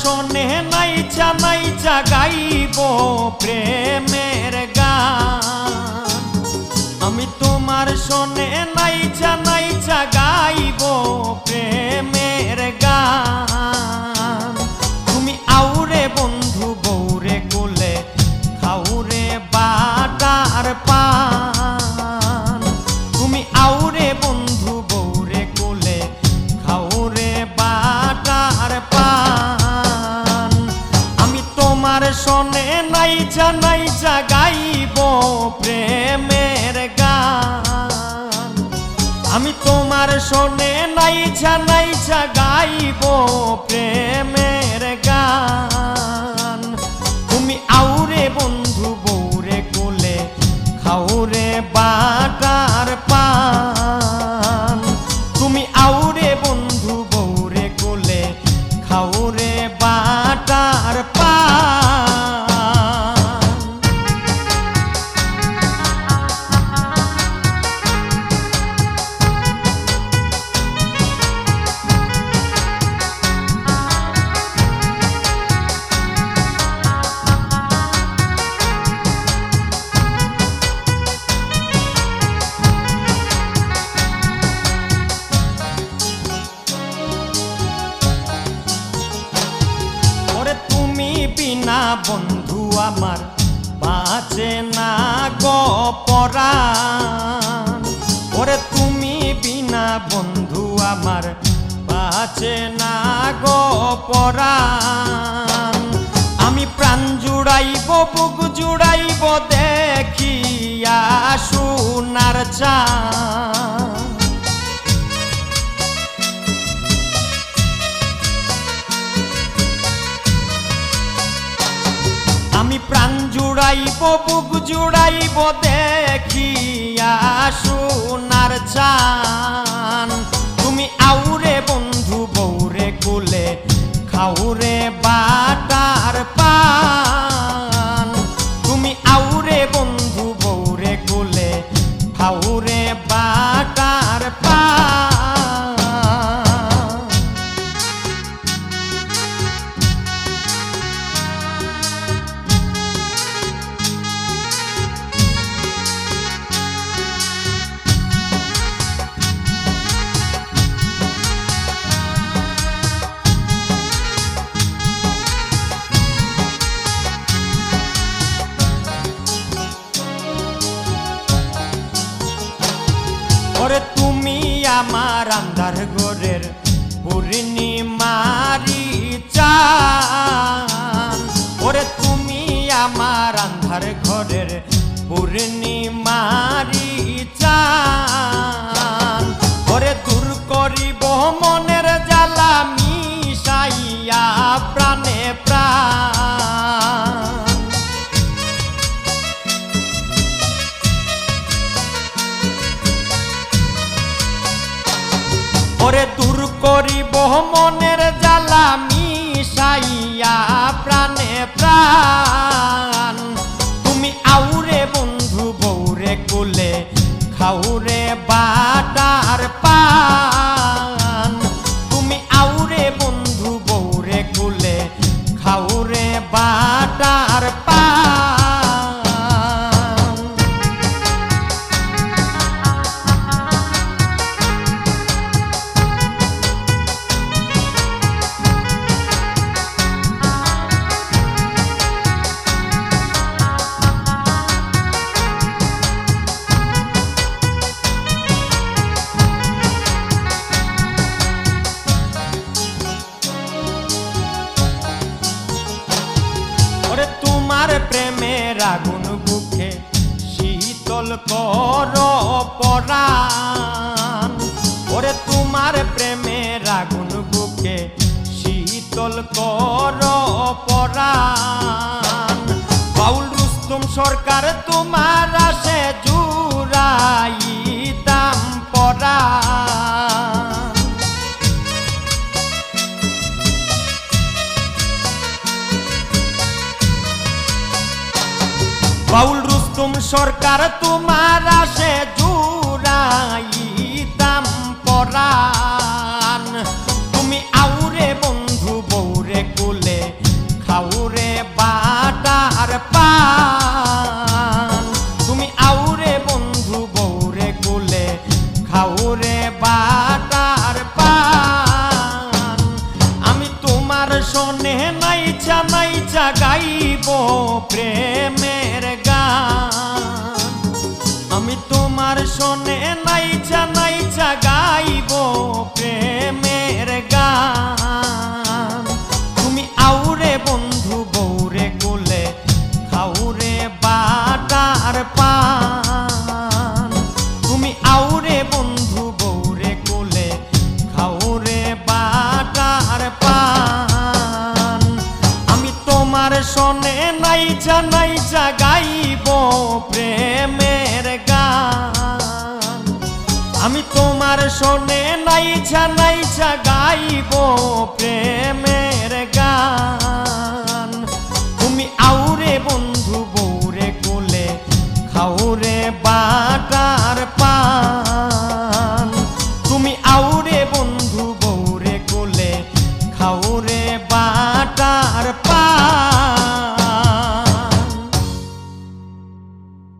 শোনে নাইচা নাইচা গাইব প্রেমের গান। আমি তোমার শোনে নাইচা নাইচা গাইব প্রেমের গান। তুমি আউরে বন্ধু বৌরে কোলে খাউরে বাটার পান। তুমি আউরে বন্ধু বৌরে কোলে খাউরে বাটার পান। আমি তোমার শোনে নাইচা নাইচা গাইব প্রেমের গান। আমি তোমার শোনে নাইচা নাইচা গাইব প্রেমের গান। তুমি আউরে বন্ধু বৌরে কোলে খাউরে বাটার পান। তুমি আউরে বন্ধু বৌরে কোলে খাউরে বাটার পান। বিনা বন্ধু আমার বাঁচে না গো পরাণ। ওরে তুমি বিনা বন্ধু আমার বাঁচে না গো পরাণ। আমি প্রাণ জুড়াইব বুক জুড়াইব দেখিয়া সোনার চাঁদ। আমি প্রাণ জুড়াইব বুক জুড়াইব দেখিয়া সোনার চান। তুমি আউরে বন্ধু বৌরে কোলে খাউরে বাটার পান। তুমি আউরে বন্ধু বৌরে কোলে খাউরে বাটার পান। ওরে তুমি আমার আন্ধার ঘরের পূর্ণিমারি চাঁদ। ওরে তুমি আমার আন্ধার ঘরের পূর্ণিমারি চাঁদ। ওরে দূর করিব মনের জ্বালা মিশাইয়া প্রাণে প্রাণ। ওরে দূর করিব মনের জ্বালা মিশাইয়া প্রাণে প্রাণ। তুমি আউরে বন্ধু বৌরে কোলে খাউরে বাটার পান। তুমি আউরে বন্ধু বৌরে কোলে খাউরে বাটার পান। তোমার প্রেমের আগুন বুকে শীতল কর পরাণ। ওরে তোমার প্রেমের আগুন বুকে শীতল কর পরাণ। বাউল রুস্তম সরকার তোমার আসে জুড়াইতাম পরাণ। বাউল রুস্তম সরকার তোমার আসে জুড়াইতাম পরাণ। তুমি আউরে বন্ধু বৌরে কোলে নাইচা নাইচা গাইব প্রেমের গান। তুমি আউরে বন্ধু বৌরে কোলে খাউরে বাটার পান। তুমি আউরে বন্ধু বৌরে কোলে খাউরে বাটার পান। আমি তোমার সনে নাইচা নাইচা গাইব প্রেমের গান। আমি তোমার সনে নাইচা নাইচা গাইব প্রেমের গান। তুমি আউরে বন্ধু বৌরে কোলে খাউরে বাটা